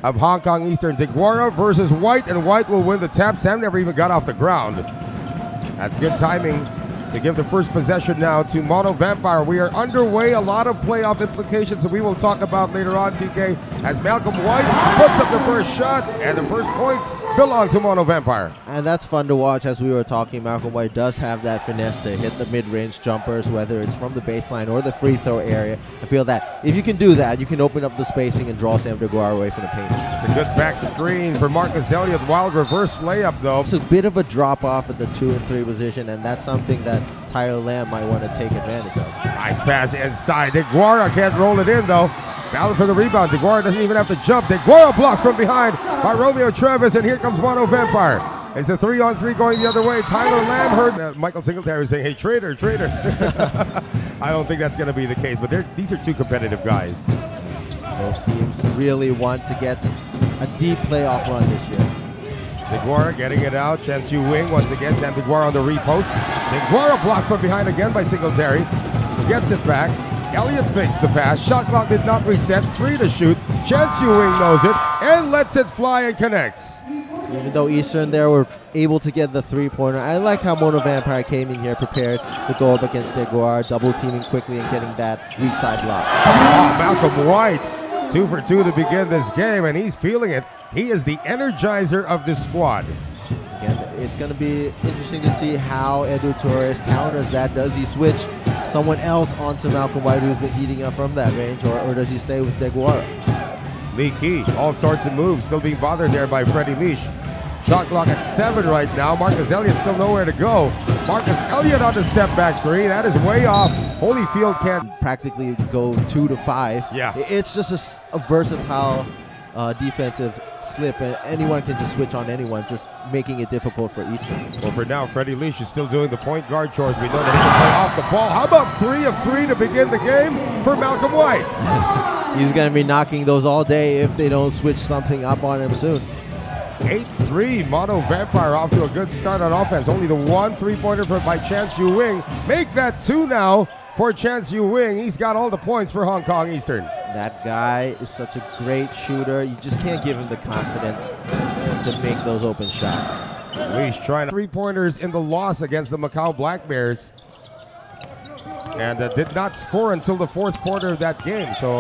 of Hong Kong Eastern. Deguara versus White, and White will win the tap. Sam never even got off the ground. That's good timing to give the first possession now to Mono Vampire. We are underway, a lot of playoff implications that we will talk about later on, TK, as Malcolm White puts up the first shot, and the first points belong to Mono Vampire. And that's fun to watch. As we were talking, Malcolm White does have that finesse to hit the mid-range jumpers, whether it's from the baseline or the free throw area. I feel that if you can do that, you can open up the spacing and draw Sam Deguara away from the paint. It's a good back screen for Marcus Elliott. Wild reverse layup, though. It's a bit of a drop-off at the 2 and 3 position, and that's something that Tyler Lamb might want to take advantage of. Nice pass inside. Deguara can't roll it in, though. Battle for the rebound. Deguara doesn't even have to jump. Deguara blocked from behind by Romeo Travis, and here comes Mono Vampire. It's a 3-on-3 going the other way. Tyler Lamb heard Michael Singletary saying, "Hey, traitor, traitor." I don't think that's going to be the case, but these are two competitive guys. Both teams really want to get a deep playoff run this year. Deguara getting it out. Chansu Wing once again. Sam Deguara on the repost. Deguara blocked from behind again by Singletary. Gets it back. Elliott fakes the pass. Shot clock did not reset. 3 to shoot. Chansu Wing knows it and lets it fly and connects. Even though Eastern there were able to get the three-pointer, I like how Mono Vampire came in here prepared to go up against Deguara, double-teaming quickly and getting that weak side block. Oh, Malcolm White, 2 for 2 to begin this game, and he's feeling it. He is the energizer of this squad. Again, it's going to be interesting to see how Edu Torres counters that. Does he switch someone else onto Malcolm White, who's been heating up from that range, or does he stay with Deguara? Lee Key, all sorts of moves, still being bothered there by Freddie Leash. Shot clock at 7 right now. Marcus Elliott still nowhere to go. Marcus Elliott on the step back 3. That is way off. Holyfield can't practically go 2 to 5. Yeah. It's just a versatile defensive slip, and anyone can just switch on anyone, just making it difficult for Eastern. Well, for now, Freddie Leash is still doing the point guard chores. We know that he can play off the ball. How about 3 of 3 to begin the game for Malcolm White? He's going to be knocking those all day if they don't switch something up on him soon. 8-3, Mono Vampire off to a good start on offense. Only the 1 3-pointer by Chansu Wing. Make that 2 now for Chansu Wing. He's got all the points for Hong Kong Eastern. That guy is such a great shooter. You just can't give him the confidence to make those open shots. Leash trying 3-pointers in the loss against the Macau Black Bears. And did not score until the 4th quarter of that game. So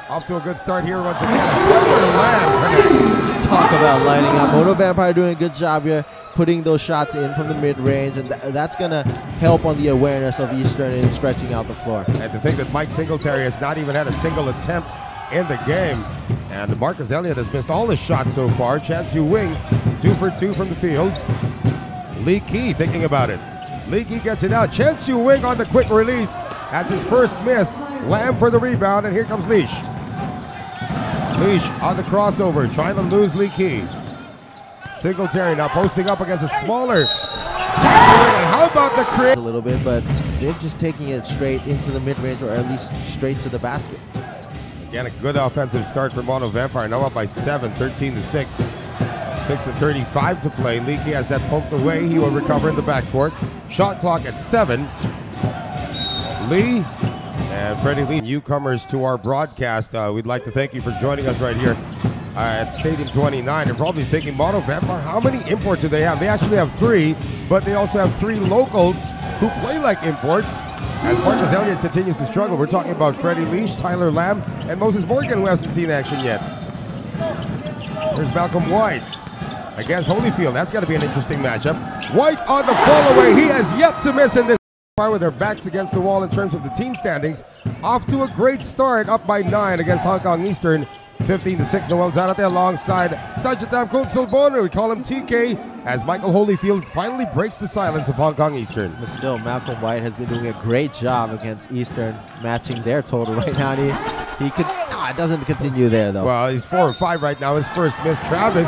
off to a good start here once again. Tyler Lamb. Just talk about lighting up. Mono Vampire doing a good job here, putting those shots in from the mid-range, and that's going to help on the awareness of Eastern and stretching out the floor. And to think that Mike Singletary has not even had a single attempt in the game. And Marcus Elliott has missed all his shots so far. Chansu Wing, 2 for 2 from the field. Lee Key thinking about it. Lee Key gets it out. Chansu Wing on the quick release. That's his first miss. Lamb for the rebound, and here comes Leash. Leash on the crossover, trying to lose Lee Key. Singletary now posting up against a smaller. How about the create? A little bit, but they're just taking it straight into the mid-range, or at least straight to the basket. Again, a good offensive start for Mono Vampire. Now up by 7, 13 to 6. 6:35 to play. Lee Key has that poked away. He will recover in the backcourt. Shot clock at 7. Lee and Freddie Lee, newcomers to our broadcast. We'd like to thank you for joining us right here at Stadium 29. You're probably thinking, Mono Vampire, how many imports do they have? They actually have 3, but they also have 3 locals who play like imports. As Marcus Elliott continues to struggle, we're talking about Freddie Leash, Tyler Lamb, and Moses Morgan, who hasn't seen action yet. There's Malcolm White against Holyfield. That's got to be an interesting matchup. White on the fall away. He has yet to miss in this with their backs against the wall in terms of the team standings. Off to a great start, up by 9 against Hong Kong Eastern. 15 to 6, Noel Zarate alongside Sajatam Kulsulbono. We call him TK, as Michael Holyfield finally breaks the silence of Hong Kong Eastern. But still, Malcolm White has been doing a great job against Eastern, matching their total right now. He could, it doesn't continue there though. Well, he's 4 or 5 right now. His first miss. Travis,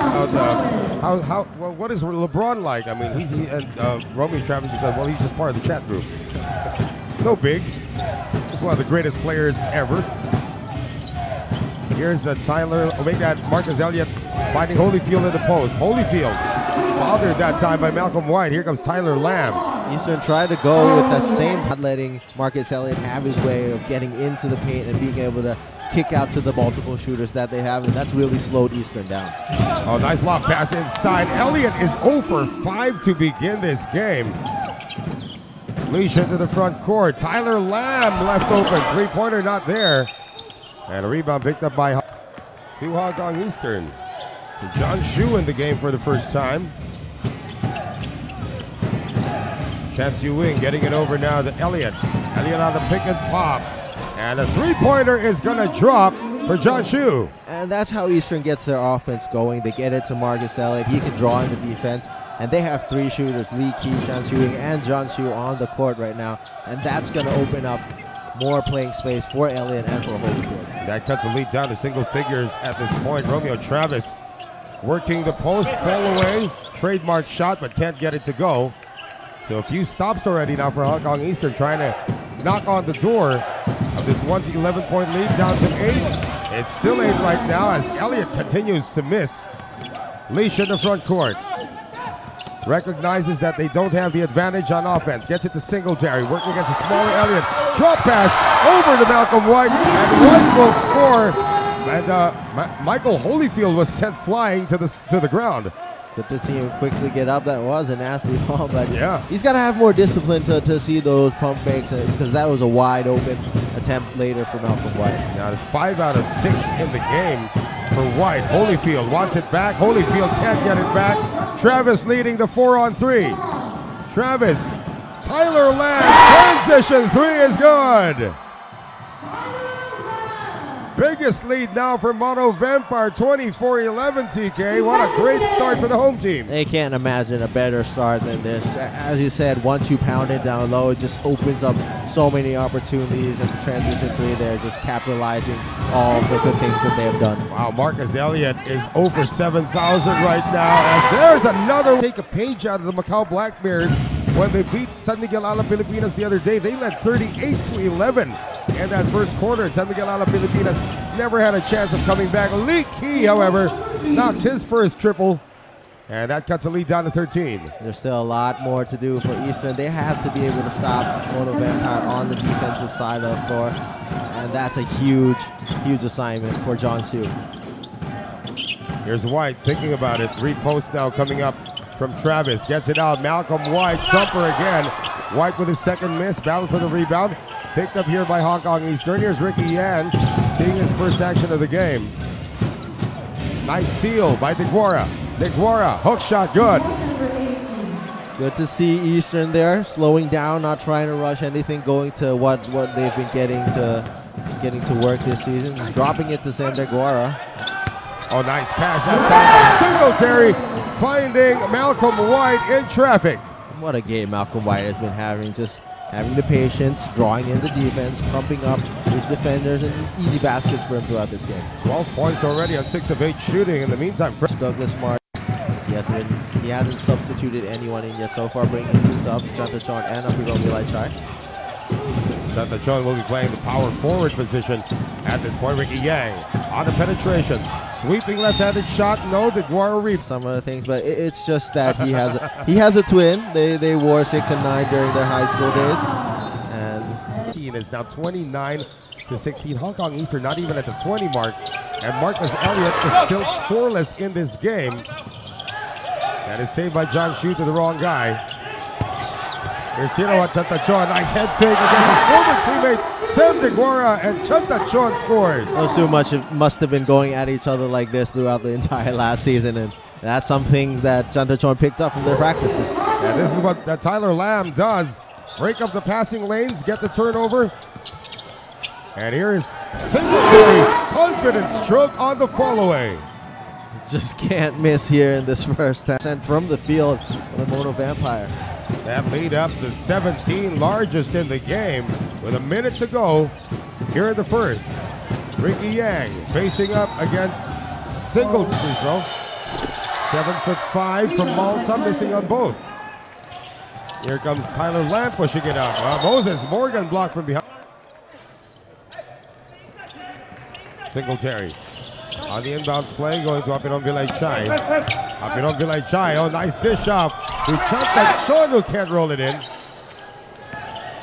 what is LeBron like? I mean, Romeo Travis just said, well, he's just part of the chat group. No big. He's one of the greatest players ever. Here's Tyler. We got Marcus Elliott finding Holyfield in the post. Holyfield bothered that time by Malcolm White. Here comes Tyler Lamb. Eastern tried to go with that same, letting Marcus Elliott have his way of getting into the paint and being able to kick out to the multiple shooters that they have, and that's really slowed Eastern down. Oh, nice lob pass inside. Elliott is 0 for 5 to begin this game. Leash into the front court. Tyler Lamb left open. Three-pointer not there. And a rebound picked up by Hong Kong Eastern. So John Shu in the game for the first time. Chance Ewing getting it over now to Elliott. Elliott on the pick and pop. And a three-pointer is going to drop for John Shu. And that's how Eastern gets their offense going. They get it to Marcus Elliott. He can draw in the defense. And they have three shooters, Lee Key, Chance Ewing, and John Shu on the court right now. And that's going to open up more playing space for Elliott and for Holyfield. That cuts the lead down to single figures at this point. Romeo Travis working the post, fall away. Trademark shot, but can't get it to go. So a few stops already now for Hong Kong Eastern, trying to knock on the door of this once 11-point lead down to 8. It's still 8 right now as Elliott continues to miss. Leash in the front court. Recognizes that they don't have the advantage on offense. Gets it to Singletary, working against a smaller Elliott. Drop pass over to Malcolm White, and White will score. And Michael Holyfield was sent flying to the ground. Good to see him quickly get up. That was a nasty ball, but yeah, he's got to have more discipline to see those pump fakes, because that was a wide open attempt later for Malcolm White. Now it's 5 out of 6 in the game for White. Holyfield wants it back. Holyfield can't get it back. Travis leading the 4-on-3. Travis, Tyler Lamb, transition 3 is good. Biggest lead now for Mono Vampire, 24-11, TK. What a great start for the home team. They can't imagine a better start than this. As you said, once you pound it down low, it just opens up so many opportunities, and the transition 3 there, just capitalizing all the good things that they have done. Wow, Marcus Elliott is 0 for 7,000 right now, as there's another. Take a page out of the Macau Black Bears when they beat San Miguel Ala Pilipinas the other day. They led 38-11 in that first quarter. San Miguel Ala Pilipinas never had a chance of coming back. Lee Key, however, knocks his first triple, and that cuts the lead down to 13. There's still a lot more to do for Eastern. They have to be able to stop Mono Vampire on the defensive side of the floor, and that's a huge, huge assignment for John Sue. Here's White thinking about it. 3 posts now coming up from Travis. Gets it out. Malcolm White, jumper again. White with his second miss. Battle for the rebound. Picked up here by Hong Kong Eastern. Here's Ricky Yan seeing his first action of the game. Nice seal by DeGuara. DeGuara, hook shot, good. Good to see Eastern there, slowing down, not trying to rush anything, going to what they've been getting to work this season. Just dropping it to Sam DeGuara. Oh, nice pass that time by Singletary, finding Malcolm White in traffic. What a game Malcolm White has been having, just having the patience, drawing in the defense, pumping up his defenders, and easy baskets for him throughout this game. 12 points already on 6 of 8 shooting. In the meantime, Douglas Martin, he hasn't substituted anyone in yet so far, bringing in 2 subs, Chantachon and Apiron Vilaichai. Chantachon will be playing the power forward position at this point. Ricky Yang on the penetration, sweeping left-handed shot. No, DeGuara reaps some of the things, but it's just that he has a twin. They wore 6 and 9 during their high school days, and team is now 29-16. Hong Kong Eastern not even at the 20 mark, and Marcus Elliott is still scoreless in this game. That is saved by John Shu to the wrong guy. Here's Tino Chantachon, nice head fake against his former teammate Sam DeGuara, and Chantachon scores. Those two must have been going at each other like this throughout the entire last season, and that's something that Chantachon picked up from their practices. Yeah, this is what Tyler Lamb does. Break up the passing lanes, get the turnover. And here is Singletary, confident stroke on the fall-away. Just can't miss here in this first half. And from the field for the Mono Vampire. That lead up to 17, largest in the game, with a minute to go here in the first. Ricky Yang facing up against Singletary free throw. 7'5" from Malta, missing on both. Here comes Tyler Lamb pushing it out. Moses Morgan blocked from behind. Singletary on the inbounds play, going to Apiron Vilaichai. Apiron Vilaichai, oh, nice dish off to Chantachon, who can't roll it in.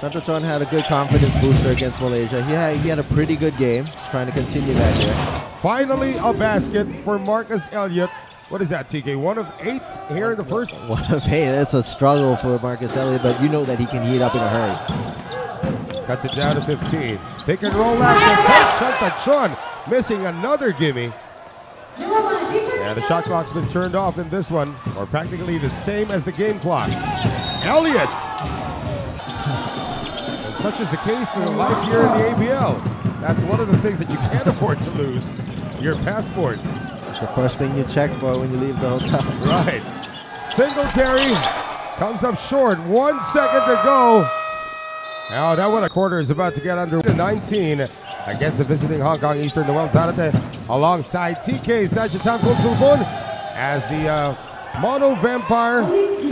Chantachon had a good confidence booster against Malaysia. He had a pretty good game. He's trying to continue that here. Finally, a basket for Marcus Elliott. What is that, TK? 1 of 8 here in the first? 1 of 8. It's a struggle for Marcus Elliott, but you know that he can heat up in a hurry. Cuts it down to 15. Pick and roll action. Chantachon missing another gimme. And the shot clock's been turned off in this one, or practically the same as the game clock. Elliott! And such is the case in life here in the ABL. That's one of the things that you can't afford to lose, your passport. That's the first thing you check for when you leave the hotel. Right. Singletary comes up short. 1 second to go. Now that one a quarter is about to get under 19 against the visiting Hong Kong Eastern Noel Zarate alongside TK Sajitan Kulsulbun as the Mono Vampire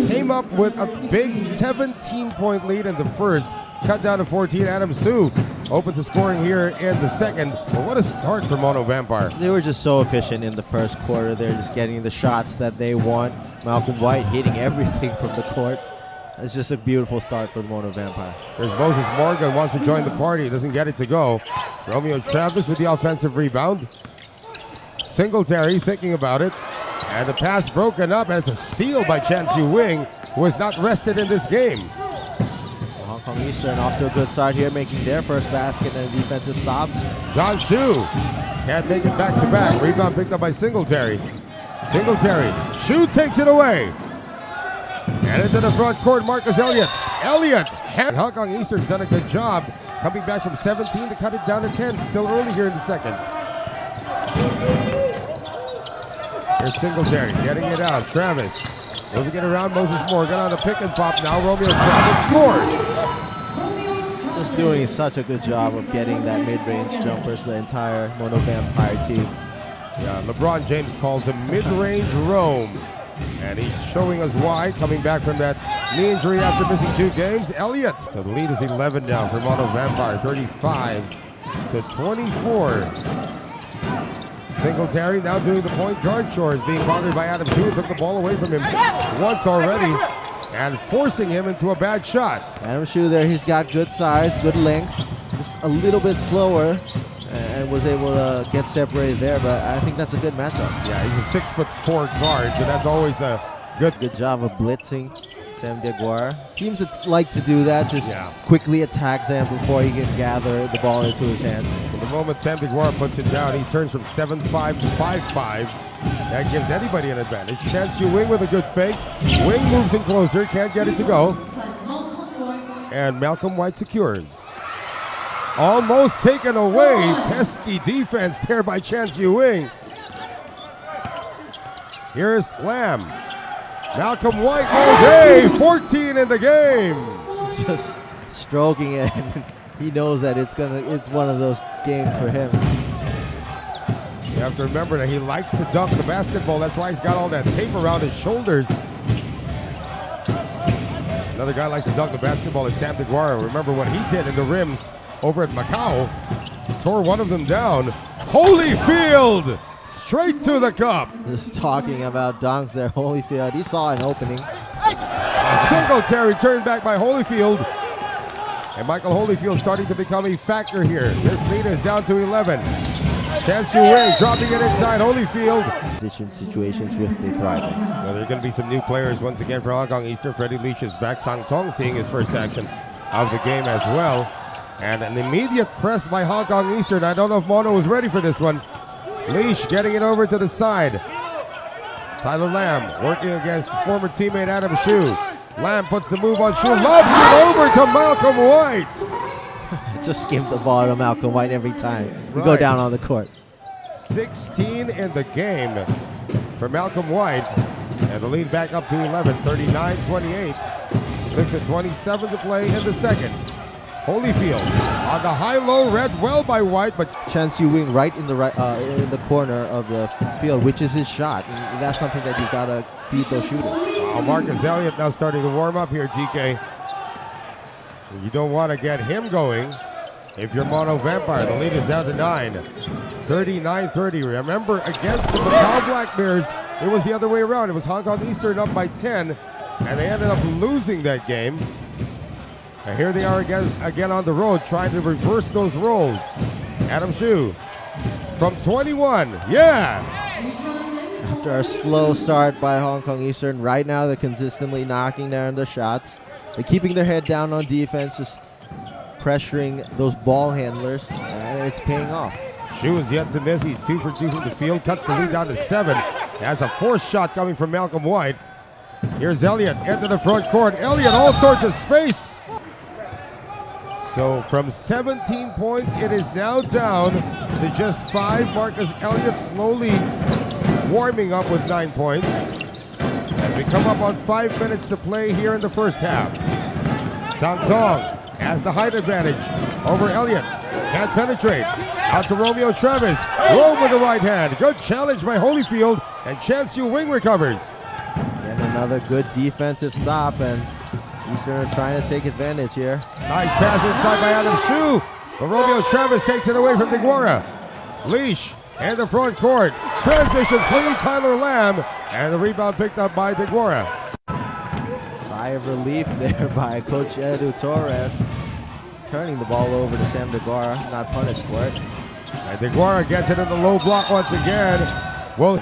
came up with a big 17-point lead in the first, cut down to 14. Adam Su open to scoring here in the second. But what a start for Mono Vampire. They were just so efficient in the first quarter. They're just getting the shots that they want. Malcolm White hitting everything from the court. It's just a beautiful start for the Mono Vampire. There's Moses Morgan, wants to join the party, doesn't get it to go. Romeo Travis with the offensive rebound. Singletary thinking about it. And the pass broken up, and it's a steal by Chan Siu Wing, who is not rested in this game. Hong Kong Eastern off to a good start here, making their first basket and a defensive stop. John Shu can't make it back to back. Rebound picked up by Singletary. Singletary, Shu takes it away. And into the front court, Marcus Elliott. Elliott, Hong Kong Eastern's done a good job coming back from 17 to cut it down to 10. Still early here in the second. Here's Singletary getting it out. Travis moving it around. Moses Morgan on the pick and pop. Now Romeo Travis scores. Just doing such a good job of getting that mid-range jumpers, the entire Mono Vampire team. Yeah, LeBron James calls him mid-range roam. And he's showing us why, coming back from that knee injury after missing 2 games. Elliott. So the lead is 11 now for Mono Vampire, 35 to 24. Singletary now doing the point guard chores, being bothered by Adam Chu. Took the ball away from him once already and forcing him into a bad shot. Adam Chu there, he's got good size, good length, just a little bit slower, and was able to get separated there, but I think that's a good matchup. Yeah, he's a 6'4" guard, so that's always a good job of blitzing Sam Deguara. Teams that like to do that, just Yeah. quickly attack Sam before he can gather the ball into his hands. The moment Sam Deguara puts it down, he turns from 7'5" to 5'5". That gives anybody an advantage. Chan Siu Wing with a good fake. Wing moves in closer, can't get it to go. And Malcolm White secures. Almost taken away. Pesky defense there by Chan Siu Wing. Here's Lamb. Malcolm White all day. 14 in the game. Just stroking it. He knows that it's one of those games for him. You have to remember that he likes to dunk the basketball. That's why he's got all that tape around his shoulders. Another guy likes to dunk the basketball is Sam Deguara. Remember what he did in the rims over at Macau. Tore one of them down. Holyfield straight to the cup. Just talking about dunks there, Holyfield. He saw an opening. A Singletary turned back by Holyfield. And Michael Holyfield starting to become a factor here. This lead is down to 11. Chan Siu Wing dropping it inside Holyfield. Situations with the thriving. Well, there are going to be some new players once again for Hong Kong Eastern. Freddie Leach is back. Sang Tong seeing his first action of the game as well. And an immediate press by Hong Kong Eastern. I don't know if Mono was ready for this one. Leash getting it over to the side. Tyler Lamb working against his former teammate Adam Shu. Lamb puts the move on Shu. Lobs it over to Malcolm White. Just give the ball to Malcolm White every time we go Right. down on the court. 16 in the game for Malcolm White. And the lead back up to 11, 39-28. 6:27 to play in the second. Holyfield on the high-low, read well by White, but Chan Siu Wing right in the corner of the field, which is his shot. And that's something that you've got to feed those shooters. Marcus Elliott now starting to warm up here, DK. You don't want to get him going if you're Mono Vampire. The lead is down to 9. 39-30. Remember, against the Macau Black Bears, it was the other way around. It was Hong Kong Eastern up by 10, and they ended up losing that game. And here they are again on the road, trying to reverse those roles. Adam Hsu from 21. Yeah! After a slow start by Hong Kong Eastern, right now they're consistently knocking down the shots. They're keeping their head down on defense, just pressuring those ball handlers, and it's paying off. Hsu is yet to miss. He's 2 for 2 from the field. Cuts the lead down to 7. Has a forced shot coming from Malcolm White. Here's Elliott into the front court. Elliott, all sorts of space. So from 17 points, it is now down to just 5. Marcus Elliott slowly warming up with 9 points. As we come up on 5 minutes to play here in the first half. Sang Tong has the height advantage over Elliott. Can't penetrate. Out to Romeo Travis. Rome with the right hand. Good challenge by Holyfield. And Chan Siu Wing recovers. And another good defensive stop. And Eastern are trying to take advantage here. Nice pass inside by Adam Hsu. But Romeo Travis takes it away from Deguara. Leash in the front court. Transition 3, Tyler Lamb. And the rebound picked up by Deguara. Sigh of relief there by Coach Edu Torres. Turning the ball over to Sam Deguara, not punished for it. And Deguara gets it in the low block once again. Well,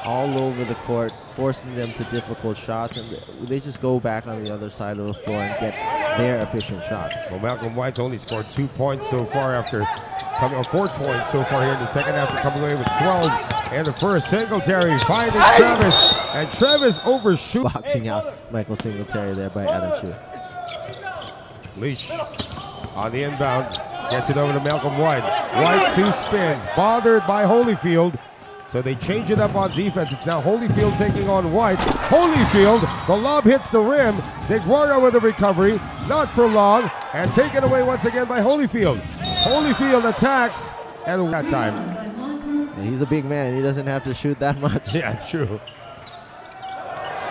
all over the court, forcing them to difficult shots, and they just go back on the other side of the floor and get their efficient shots. Well, Malcolm White's only scored 2 points so far after coming, or 4 points so far here in the second after coming away with 12 in the first. Singletary finding Travis, and Travis overshoots. Boxing out Michael Singletary there by Adam Hsu. Leash on the inbound, gets it over to Malcolm White. White 2 spins, bothered by Holyfield. So they change it up on defense. It's now Holyfield taking on White. Holyfield, the lob hits the rim. Deguara with a recovery, not for long, and taken away once again by Holyfield. Holyfield attacks, and that time. And he's a big man. He doesn't have to shoot that much. Yeah, it's true.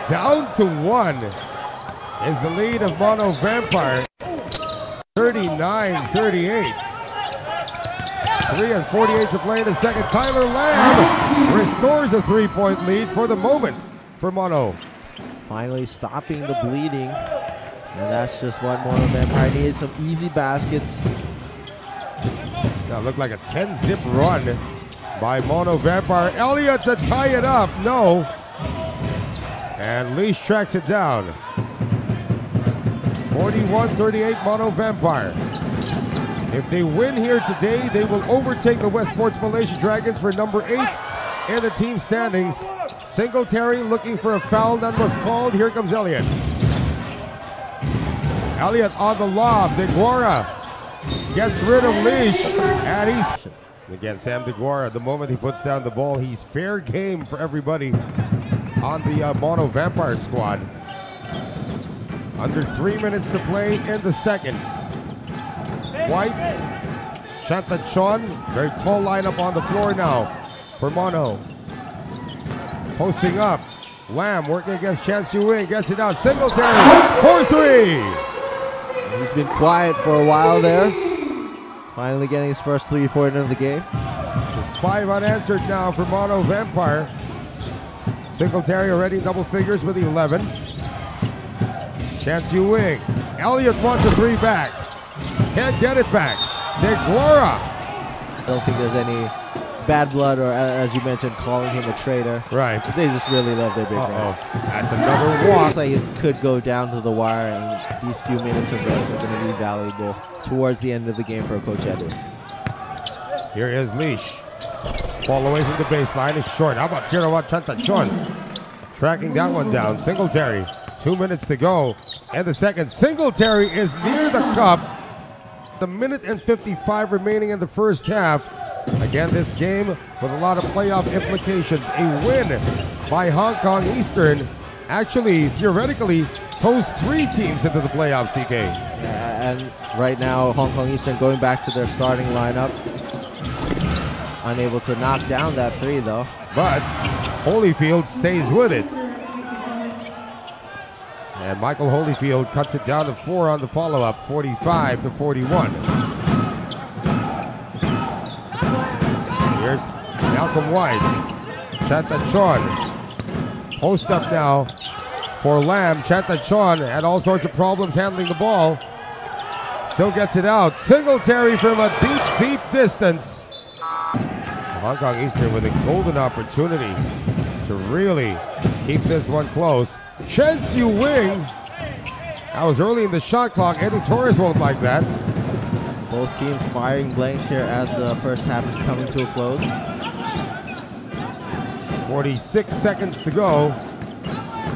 Down to 1 is the lead of Mono Vampire. 39-38. 3:48 to play in the second. Tyler Lamb restores a 3-point lead for the moment for Mono. Finally stopping the bleeding. And that's just what Mono Vampire needed. Some easy baskets. Now looked like a 10-zip run by Mono Vampire. Elliott to tie it up. No. And Leash tracks it down. 41-38 Mono Vampire. If they win here today, they will overtake the Westports Malaysia Dragons for number 8 in the team standings. Singletary looking for a foul, none was called. Here comes Elliott. Elliott on the lob. Deguara gets rid of Leash, and he's again Sam Deguara. The moment he puts down the ball, he's fair game for everybody on the Mono Vampire squad. Under 3 minutes to play in the second. White, Chantachon, very tall lineup on the floor now for Mono. Posting up, Lamb working against Chan Siu Wing, gets it out, Singletary, 4-3. He's been quiet for a while there. Finally getting his first 3 for the end of the game. Just 5 unanswered now for Mono Vampire. Singletary already double figures with 11. Chan Siu Wing, Elliott wants a 3 back. Can't get it back. Deguara. I don't think there's any bad blood or, as you mentioned, calling him a traitor. Right. They just really love their big man. That's another walk. Looks like it could go down to the wire, and these few minutes of rest are going to be valuable towards the end of the game for Coach Edu. Here is Leash. Fall away from the baseline is short. How about Tirawat Chantachon? Tracking that one down. Singletary. 2 minutes to go. And the second. Singletary is near the cup. The minute and 55 remaining in the first half. Again, this game with a lot of playoff implications. A win by Hong Kong Eastern actually, theoretically, toes 3 teams into the playoffs, CK. Yeah, and right now, Hong Kong Eastern going back to their starting lineup. Unable to knock down that 3, though. But Holyfield stays with it. And Michael Holyfield cuts it down to 4 on the follow-up, 45-41. Here's Malcolm White. Chantachon. Post up now for Lamb. Chantachon had all sorts of problems handling the ball. Still gets it out. Singletary from a deep, deep distance. Hong Kong Eastern with a golden opportunity to really keep this one close. Chen Siu Wing. That was early in the shot clock. Eddie Torres won't like that. Both teams firing blanks here as the first half is coming to a close. 46 seconds to go.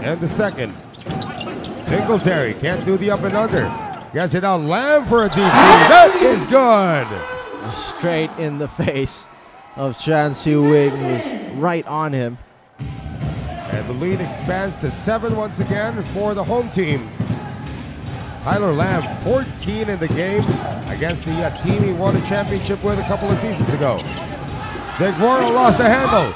And the second. Singletary can't do the up and under. Gets it out. Lamb for a deep three. That is good. Straight in the face of Chen Siu Wing, who's right on him. And the lead expands to 7 once again for the home team. Tyler Lamb, 14 in the game against the team he won a championship with a couple of seasons ago. DeGuara lost the handle.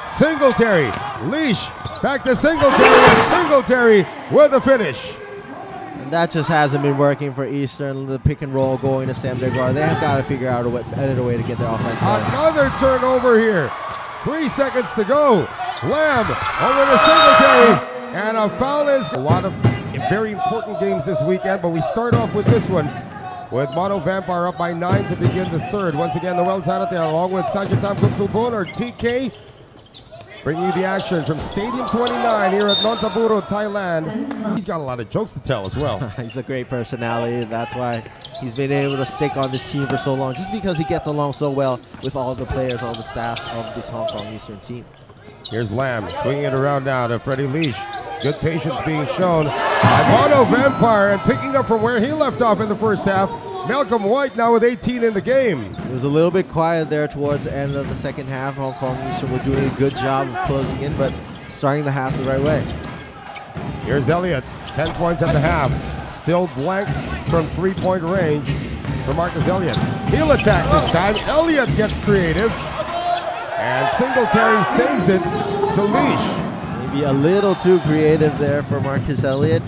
Singletary, Leash, back to Singletary, and Singletary with the finish. And that just hasn't been working for Eastern. The pick and roll going to Sam DeGuara. They have got to figure out a way to get their offense going. Another turnover here. 3 seconds to go. Lamb over to Singletary, and a foul is a lot of very important games this weekend, but we start off with this one with Mono Vampire up by 9 to begin the third. Once again, Noel Zanate along with Sajitam Kutsulbon or TK bringing you the action from Stadium 29 here at Nonthaburo, Thailand. He's got a lot of jokes to tell as well. He's a great personality. That's why he's been able to stick on this team for so long, just because he gets along so well with all the players, all the staff of this Hong Kong Eastern team. Here's Lamb swinging it around now to Freddie Leash. Good patience being shown by Mono Vampire, and picking up from where he left off in the first half. Malcolm White now with 18 in the game. It was a little bit quiet there towards the end of the second half. Hong Kong Eastern were doing a good job of closing in, but starting the half the right way. Here's Elliott, 10 points at the half. Still blanks from 3-point range for Marcus Elliott. He'll attack this time. Elliott gets creative, and Singletary saves it to Leash. Maybe a little too creative there for Marcus Elliott.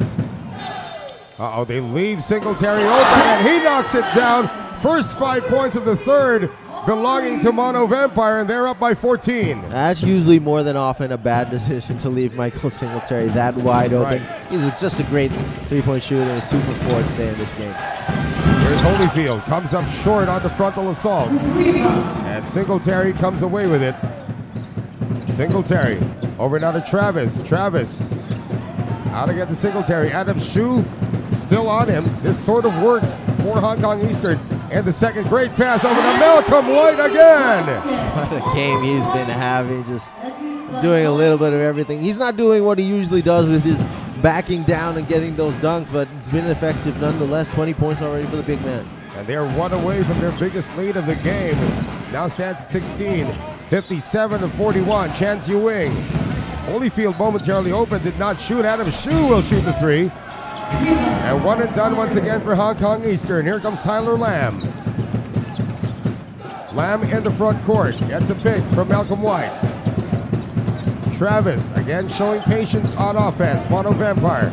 Uh-oh, they leave Singletary open, and he knocks it down. First 5 points of the third belonging to Mono Vampire, and they're up by 14. That's usually more than often a bad decision to leave Michael Singletary that wide open. Right. He's just a great three-point shooter. He's 2 for 4 today in this game. Here's Holyfield, comes up short on the frontal assault, and Singletary comes away with it. Singletary over now to Travis. Travis out to get the Singletary. Adam Shu still on him. This sort of worked for Hong Kong Eastern. And the second great pass over to Malcolm White again. What a game he's been having, just doing a little bit of everything. He's not doing what he usually does with his backing down and getting those dunks, but it's been effective nonetheless. 20 points already for the big man. And they're 1 away from their biggest lead of the game. Now stands at 16, 57-41. Chen Siu Wing. Holyfield momentarily open, did not shoot. Adam Shu will shoot the three. And 1 and done once again for Hong Kong Eastern. Here comes Tyler Lamb. Lamb in the front court. Gets a pick from Malcolm White. Travis again showing patience on offense. Mono Vampire.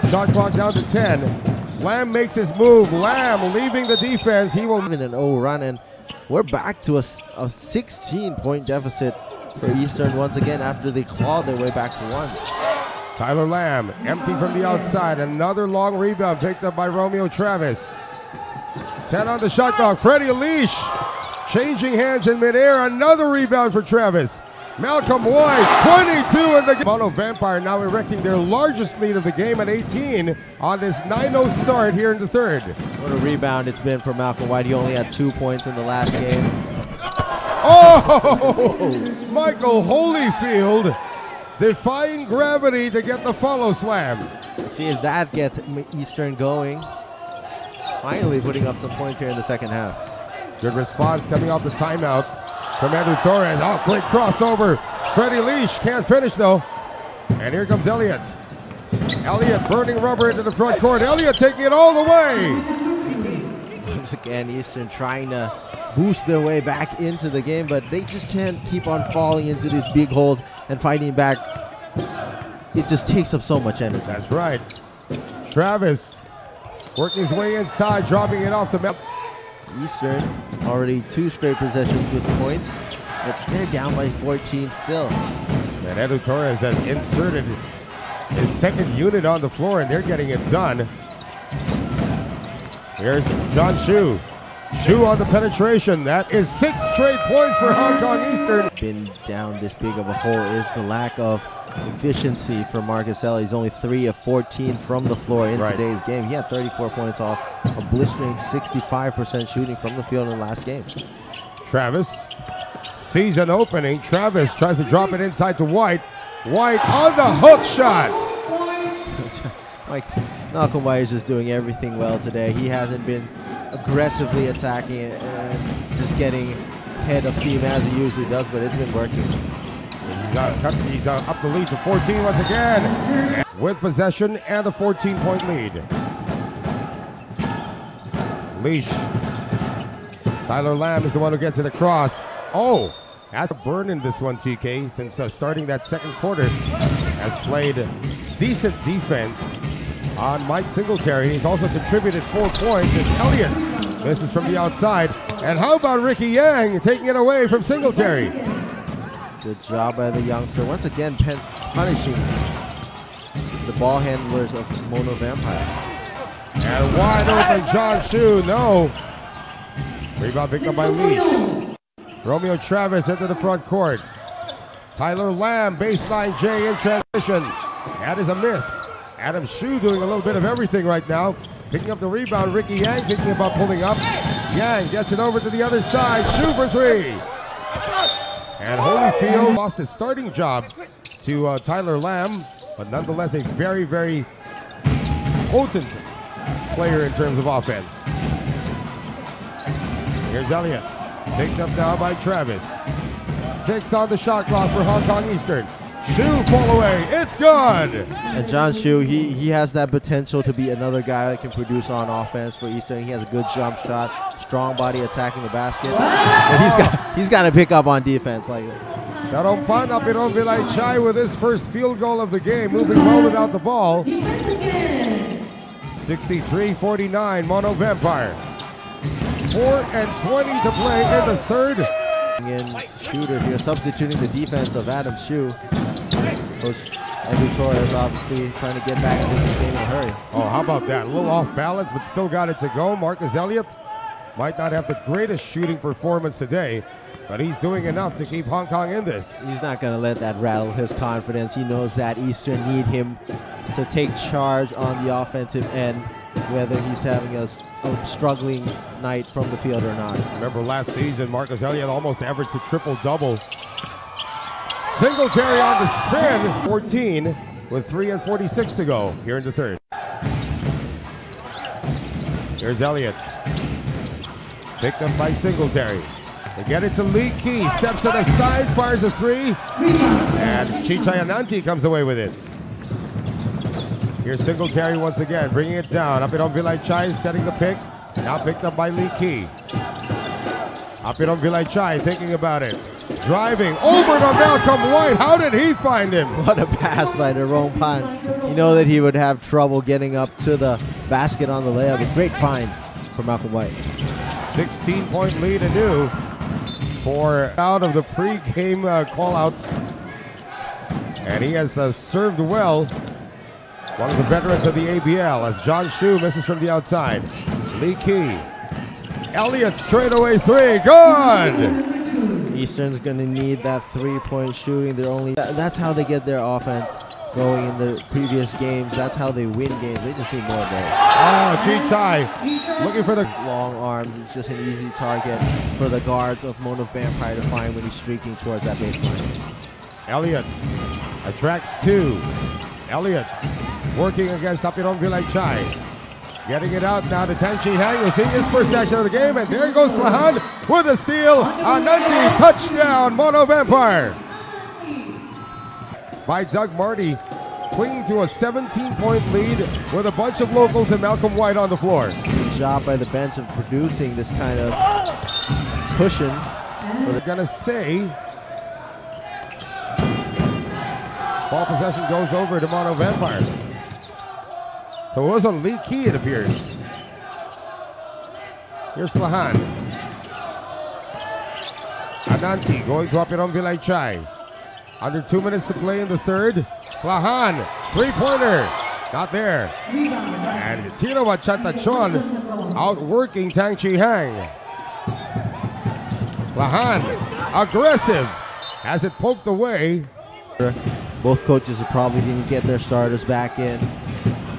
Shot clock down to 10. Lamb makes his move. Lamb leaving the defense. He will in an 0 run, and we're back to a 16-point deficit for Eastern once again after they clawed their way back to 1. Tyler Lamb empty from the outside. Another long rebound picked up by Romeo Travis. 10 on the shot clock. Freddie Leash changing hands in midair. Another rebound for Travis. Malcolm White, 22 in the game. Mono Vampire now erecting their largest lead of the game at 18 on this 9-0 start here in the third. What a rebound it's been for Malcolm White. He only had 2 points in the last game. Oh! Michael Holyfield defying gravity to get the follow slam. See if that gets Eastern going. Finally putting up some points here in the second half. Good response coming off the timeout from Andrew Torres. Oh, quick crossover. Freddie Leash can't finish though. And here comes Elliott. Elliott burning rubber into the front court. Elliott taking it all the way. Once again, Eastern trying to boost their way back into the game, but they just can't keep on falling into these big holes and fighting back. It just takes up so much energy. That's right. Travis working his way inside, dropping it off to Mel. Eastern already 2 straight possessions with points, but they're down by 14 still. And Edu Torres has inserted his second unit on the floor, and they're getting it done. Here's John Shu. Shu on the penetration. That is 6 straight points for Hong Kong Eastern. Been down this big of a hole is the lack of efficiency for Marcus Elliott. He's only 3 of 14 from the floor in today's game. He had 34 points off a blistering 65% shooting from the field in the last game. Travis sees an opening. Travis tries to drop it inside to White. White on the hook shot. Like, Malcolm White is just doing everything well today. He hasn't been aggressively attacking it and just getting head of steam as he usually does, but it's been working. He's up the lead to 14 once again with possession and a 14-point lead. Leash. Tyler Lamb is the one who gets it across. Oh, had to burn in this one, TK, since starting that second quarter. Has played decent defense on Mike Singletary. He's also contributed 4 points. It's Elliott. This is from the outside. And how about Ricky Yang taking it away from Singletary? Good job by the youngster. Once again, punishing the ball handlers of Mono Vampire. And wide open John Shu. No. Rebound picked up by Leach. Romeo Travis into the front court. Tyler Lamb, baseline J in transition. That is a miss. Adam Shu doing a little bit of everything right now. Picking up the rebound. Ricky Yang thinking about pulling up. Yang gets it over to the other side. Shu for 3. And Holyfield lost his starting job to Tyler Lamb, but nonetheless a very, very potent player in terms of offense. Here's Elliott. Picked up now by Travis. 6 on the shot clock for Hong Kong Eastern. Shu fall away. It's good. And John Shu, he has that potential to be another guy that can produce on offense for Eastern. He has a good jump shot, strong body attacking the basket. But he's got to pick up on defense. Like Darompan Apiron Vilay with his first field goal of the game, moving well without the ball. 63-49, Mono Vampire. 4 and 20 to play in the third. In shooter here, substituting the defense of Adam Shu. Coach Andrew Torres obviously trying to get back into this game in a hurry. Oh, how about that? A little off balance, but still got it to go. Marcus Elliott might not have the greatest shooting performance today, but he's doing enough to keep Hong Kong in this. He's not going to let that rattle his confidence. He knows that Eastern need him to take charge on the offensive end, whether he's having a struggling night from the field or not. Remember last season, Marcus Elliott almost averaged a triple-double. Singletary on the spin, 14 with 3 and 46 to go here in the third. Here's Elliott. Picked up by Singletary. They get it to Lee Key, steps to the side, fires a 3, and Chichai Ananti comes away with it. Here's Singletary once again, bringing it down. Apiron Vilay setting the pick. Now picked up by Lee Key. Apiron Vilay thinking about it. Driving over to Malcolm White. How did he find him? What a pass by Darompan. You know that he would have trouble getting up to the basket on the layup. A great find for Malcolm White. 16-point lead anew for out of the pre-game call-outs. And he has served well. One of the veterans of the ABL as John Shu misses from the outside. Lee Key. Elliott straightaway 3. Good! Eastern's going to need that 3-point shooting. That's how they get their offense going in the previous games. That's how they win games. They just need more of those. Oh, Chichai looking for the long arms. It's just an easy target for the guards of Mono Vampire to find when he's streaking towards that baseline. Elliott attracts 2. Elliott working against Apiron Vilay. Getting it out now to Tan Chi Hang. We'll see his first action of the game, and there goes Klahan with a steal. Ananti, touchdown, Mono Vampire. By Doug Marty, clinging to a 17-point lead with a bunch of locals and Malcolm White on the floor. Good job by the bench of producing this kind of cushion. They're gonna say ball possession goes over to Mono Vampire. So it was on Lee Key, it appears. Here's Klahan. Ananti going to Apiron Vilay. Under 2 minutes to play in the third. Klahan, 3-pointer. Not there. And Tino Chatachon outworking Tang Chi Hang. Lahan, aggressive, has it poked away. Both coaches are probably going to get their starters back in,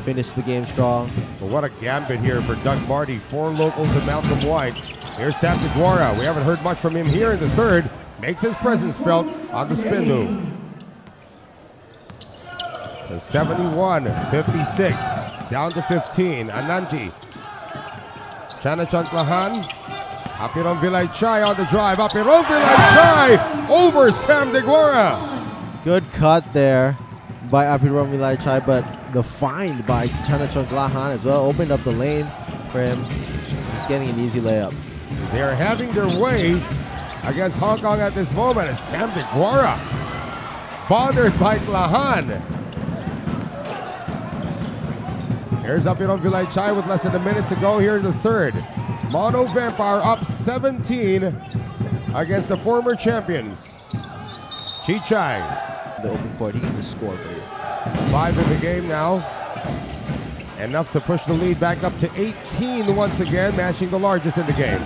finish the game strong. But what a gambit here for Doug Marty. 4 locals and Malcolm White. Here's Sam DeGuara. We haven't heard much from him here in the third. Makes his presence felt on the spin move. So 71-56, down to 15. Ananti. Chanachant Lahan. Apiron Vilay-Chay on the drive. Apiron Vilay-Chay over Sam DeGuara. Good cut there by Apiron Vilay-Chay, but the find by Chanachant Lahan as well opened up the lane for him. Just getting an easy layup. They're having their way against Hong Kong at this moment as Sam DeGuara bothered by Lahan. Here's Apiron Vilay-Chay with less than a minute to go here in the third. Mono Vampire up 17 against the former champions. Chichai. The open court, he can just score for you. 5 in the game now. Enough to push the lead back up to 18 once again, matching the largest in the game.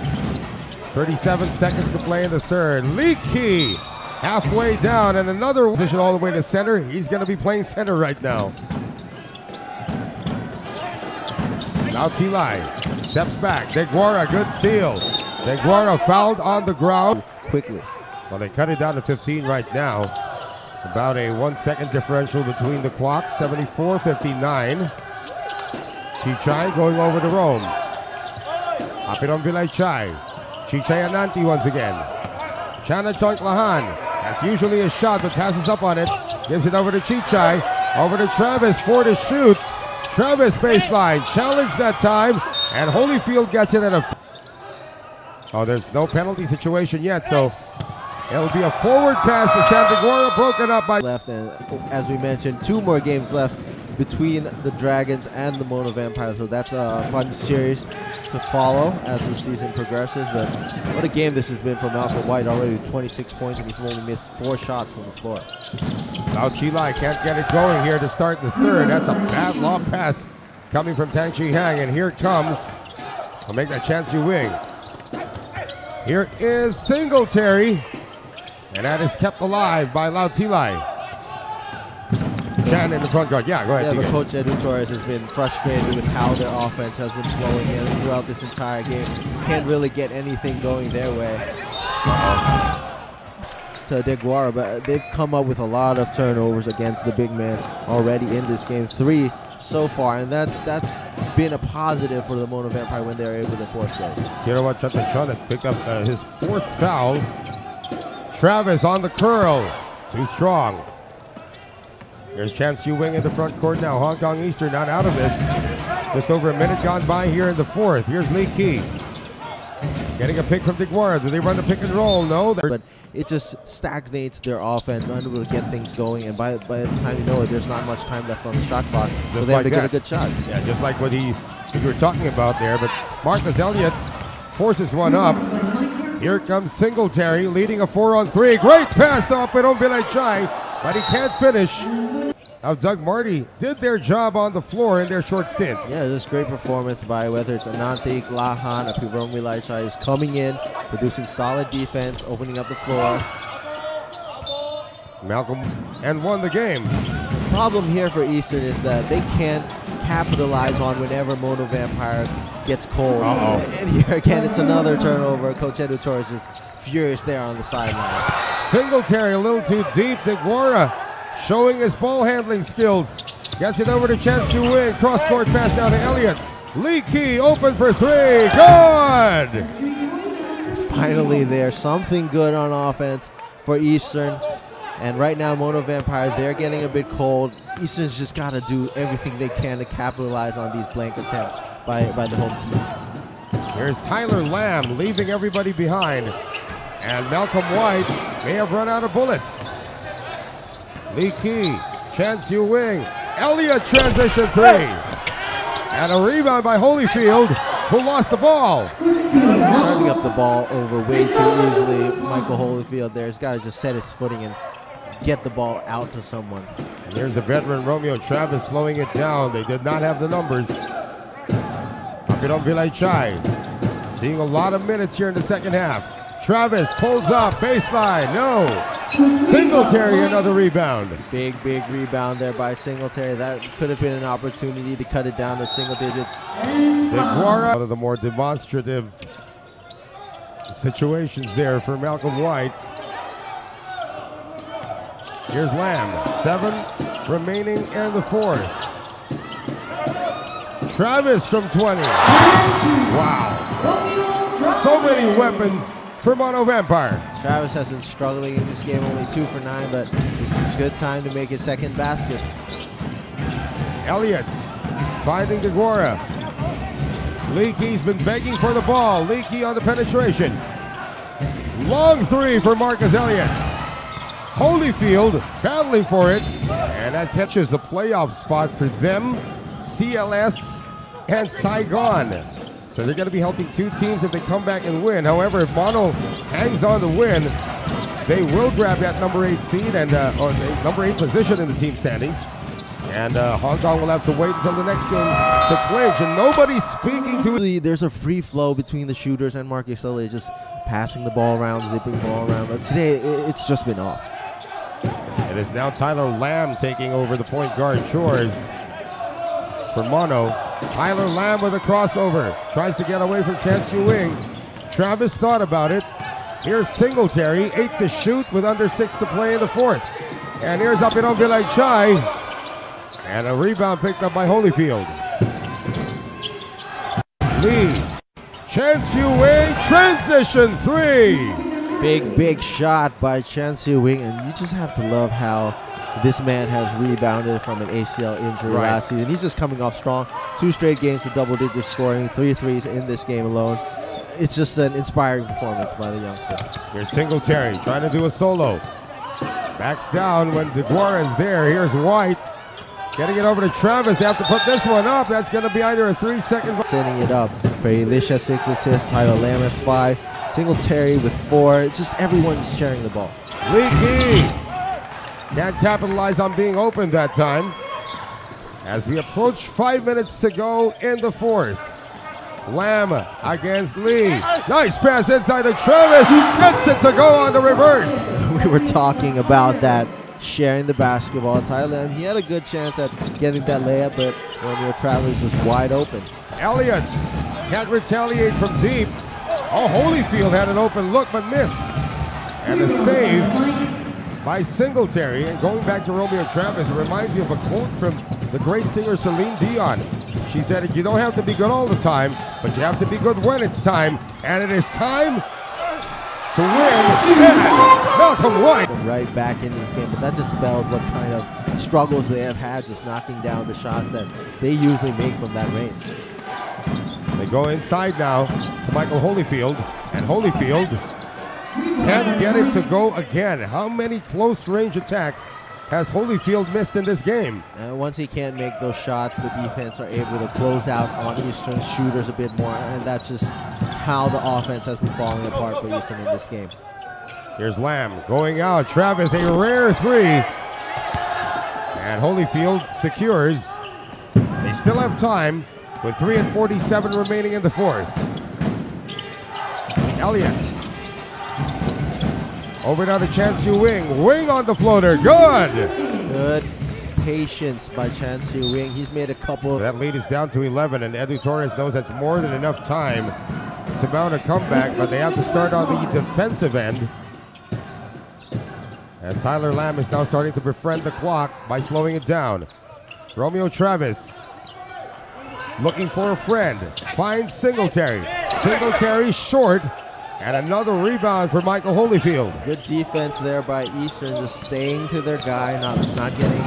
37 seconds to play in the third. Lee Key halfway down and another position all the way to center. He's going to be playing center right now. Now Tilai steps back. DeGuara, good seal. DeGuara fouled on the ground. Quickly. Well, they cut it down to 15 right now. About a 1 second differential between the clocks. 74-59. Chichai going over to Rome. Apiron Vilay-Chay. Chichai Ananti once again. Chanachant Lahan. That's usually a shot, but passes up on it. Gives it over to Chichai. Over to Travis. 4 to shoot. Travis baseline. Challenge that time. And Holyfield gets it at a... Oh, there's no penalty situation yet, so it'll be a forward pass to Sam DeGuara, broken up by... Left, and as we mentioned, 2 more games left between the Dragons and the Mono Vampires, so that's a fun series to follow as the season progresses. But what a game this has been for Malcolm White, already 26 points, and he's only missed 4 shots from the floor. Now Chilai can't get it going here to start the third. That's a bad lob pass coming from Tang Chi Hang, and here it comes. I'll make that chance you wing. Here is Singletary, and that is kept alive by Lau Tilai. Chan in the front guard. Yeah, go ahead. Yeah, but Coach Edu Torres has been frustrated with how their offense has been flowing in throughout this entire game. Can't really get anything going their way to DeGuara, but they've come up with a lot of turnovers against the big man already in this game. 3 so far, and that's been a positive for the Mono Vampire when they're able to force those. Tirawa Chatachon picked up his 4th foul. Travis on the curl. Too strong. Here's Chance Yu Wing in the front court now. Hong Kong Eastern not out of this. Just over a minute gone by here in the 4th. Here's Lee Key. Getting a pick from DeGuara. Do they run the pick and roll? No. But it just stagnates their offense, unable to get things going, and by the time you know it, there's not much time left on the shot clock for them to get a good shot. Yeah, just like what you were talking about there. But Marcus Elliott forces one up. Here comes Singletary leading a 4-on-3. Great pass to Apiron Vilay-Chay, but he can't finish. Now Doug Marty did their job on the floor in their short stint. Yeah, this great performance by whether it's Ananti, Lahan, Apiron Vilay-Chay is coming in, producing solid defense, opening up the floor. Malcolm and won the game. The problem here for Eastern is that they can't capitalize on whenever Mono Vampire gets cold. And here again, it's another turnover. Coach Edu Torres is furious there on the sideline. Singletary a little too deep. DeGuara showing his ball handling skills. Gets it over to Chance to win. Cross-court pass now to Elliott. Lee Key open for 3. Good! Finally there's something good on offense for Eastern. And right now, Mono Vampire, they're getting a bit cold. Eastern's just got to do everything they can to capitalize on these blank attempts by the home team. Here's Tyler Lamb leaving everybody behind. And Malcolm White may have run out of bullets. Lee Key, Chance Yu Wing. Elliott transition 3. And a rebound by Holyfield, who lost the ball. Turning up the ball over way too easily. Michael Holyfield there has got to just set his footing and get the ball out to someone. And here's the veteran Romeo Travis slowing it down. They did not have the numbers. Apidon Vilaychay seeing a lot of minutes here in the second half. Travis pulls up, baseline, no. Singletary, another rebound. Big rebound there by Singletary. That could have been an opportunity to cut it down to single digits. DeGuara, one of the more demonstrative situations there for Malcolm White. Here's Lamb, 7 remaining in the fourth. Travis from 20. Wow. So many weapons for Mono Vampire. Travis has been struggling in this game, only 2 for 9, but this is a good time to make his second basket. Elliott finding DeGuara. Leakey's been begging for the ball. Leakey on the penetration. Long 3 for Marcus Elliott. Holyfield battling for it, and that catches a playoff spot for them, CLS and Saigon. So they're going to be helping 2 teams if they come back and win. However, if Mono hangs on to win, they will grab that number 8 seed and or the number 8 position in the team standings. And Hong Kong will have to wait until the next game to clinch. And nobody's speaking to. There's a free flow between the shooters and Marcus Elliott, just passing the ball around, zipping the ball around. But today, it's just been off. It is now Tyler Lamb taking over the point guard chores for Mono. Tyler Lamb with a crossover. Tries to get away from Chance Yu-Wing. Travis thought about it. Here's Singletary, 8 to shoot with under 6 to play in the fourth. And here's Apidon Vilaychay. And a rebound picked up by Holyfield. Lee. Chance Yu-Wing, transition 3. Big shot by Chance Yu-Wing, and you just have to love how this man has rebounded from an ACL injury last season. He's just coming off strong. 2 straight games of double-digit scoring, 3 threes in this game alone. It's just an inspiring performance by the youngster. Here's Singletary trying to do a solo. Backs down when DeGuara is there. Here's White getting it over to Travis. They have to put this one up. That's going to be either a 3-second. Setting it up. Freddie Lisha 6 assists. Tyler Lamb has 5. Singletary with 4. It's just everyone's sharing the ball. Leakey can't capitalize on being open that time. As we approach 5 minutes to go in the fourth. Lamb against Lee. Nice pass inside to Travis. Gets it to go on the reverse. We were talking about that, sharing the basketball. Tyler Lamb, he had a good chance at getting that layup, but Romeo Travis was wide open. Elliott can't retaliate from deep. Oh, Holyfield had an open look but missed. And a save by Singletary. And going back to Romeo Travis, it reminds me of a quote from the great singer Celine Dion. She said, you don't have to be good all the time, but you have to be good when it's time. And it is time to win. And Malcolm White. Right back in this game, but that dispels what kind of struggles they have had just knocking down the shots that they usually make from that range. They go inside now to Michael Holyfield, and Holyfield can't get it to go again. How many close range attacks has Holyfield missed in this game? And once he can't make those shots, the defense are able to close out on Eastern shooters a bit more, and that's just how the offense has been falling apart for Eastern in this game. Here's Lamb going out. Travis, a rare 3. And Holyfield secures. They still have time with 3:47 remaining in the fourth. Elliott. Over now to Chance Yu-Wing. Wing on the floater. Good. Good patience by Chance Yu-Wing. He's made a couple. That lead is down to 11, and Edu Torres knows that's more than enough time to mount a comeback, but they have to start on the defensive end. As Tyler Lamb is now starting to befriend the clock by slowing it down. Romeo Travis looking for a friend. Finds Singletary. Singletary short. And another rebound for Michael Holyfield. Good defense there by Eastern, just staying to their guy, not getting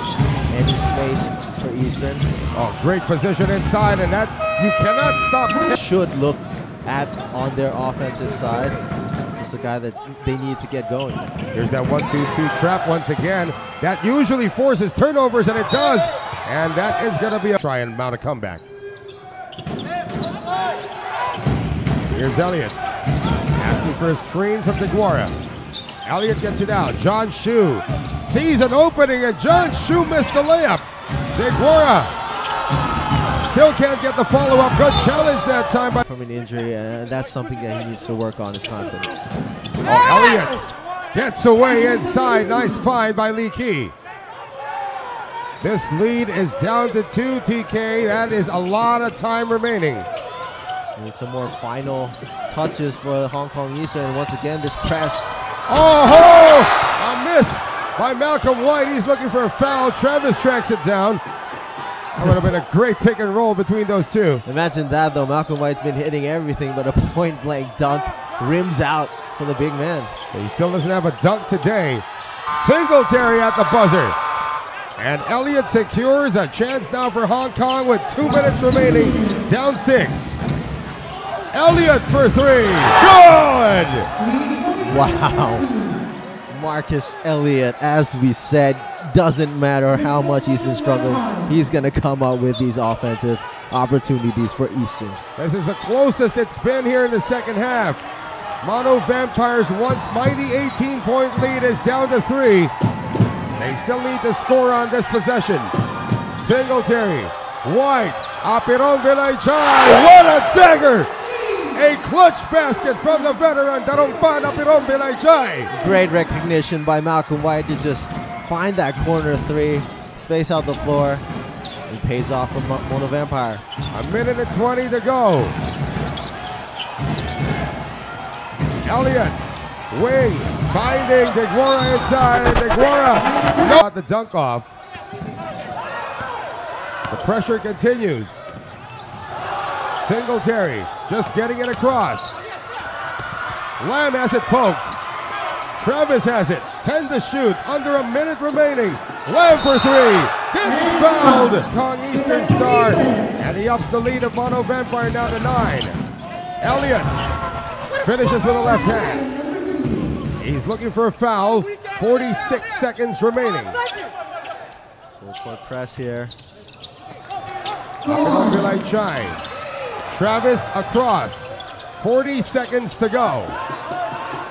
any space for Eastern. Oh, great position inside, and that you cannot stop. Should look at on their offensive side. Just a guy that they need to get going. Here's that 1-2-2 trap once again. That usually forces turnovers, and it does. And that is going to be a try and mount a comeback. Here's Elliott. Asking for a screen from DeGuara. Elliott gets it out. John Shu. sees an opening, and John Shu missed the layup. DeGuara still can't get the follow-up. Good challenge that time by From an injury, and that's something that he needs to work on, his confidence. Oh, Elliott gets away inside. Nice find by Lee Kee. This lead is down to 2, TK. That is a lot of time remaining. So need some more final touches for Hong Kong Eastern. And once again, this press. Oh, a miss by Malcolm White. He's looking for a foul. Travis tracks it down. That would have been a great pick and roll between those two. Imagine that, though. Malcolm White's been hitting everything, but a point-blank dunk rims out for the big man. But he still doesn't have a dunk today. Singletary at the buzzer. And Elliott secures a chance now for Hong Kong with 2 minutes remaining. Down 6. Elliott for 3. Good! Wow. Marcus Elliott, as we said, doesn't matter how much he's been struggling, he's going to come up with these offensive opportunities for Eastern. This is the closest it's been here in the second half. Mono Vampires' once mighty 18-point lead is down to 3. They still need to score on this possession. Singletary, White, Apiron Villaychai. What a dagger! A clutch basket from the veteran Darongpan Apiron Villaychai. Great recognition by Malcolm White to just find that corner 3, space out the floor. It pays off for Mono Vampire. A minute and 20 to go. Elliott, Wing, finding DeGuara inside. DeGuara got the dunk off. The pressure continues. Singletary just getting it across. Lamb has it poked. Travis has it. 10 to shoot. Under a minute remaining. Lamb for 3. Gets fouled. Kong Eastern star. And he ups the lead of Mono Vampire now to 9. Elliott finishes with a left hand. He's looking for a foul. 46 seconds remaining. Full court press here. Apiron Villaychai. Travis across. 40 seconds to go.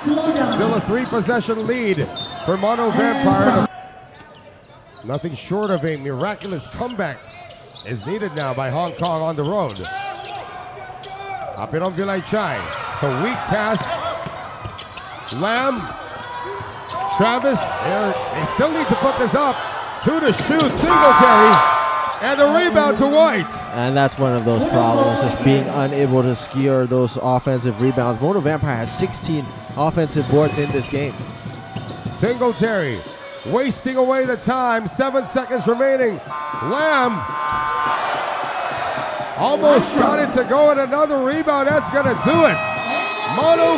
Still a 3-possession lead for Mono Vampire. Nothing short of a miraculous comeback is needed now by Hong Kong on the road. Apiron Villaychai. It's a weak pass. Lamb. Travis. They still need to put this up. 2 to shoot. Singletary. And a rebound to White. And that's one of those problems, just being unable to secure those offensive rebounds. Mono Vampire has 16 offensive boards in this game. Singletary wasting away the time. 7 seconds remaining. Lamb almost got it to go, and another rebound. That's going to do it. Mono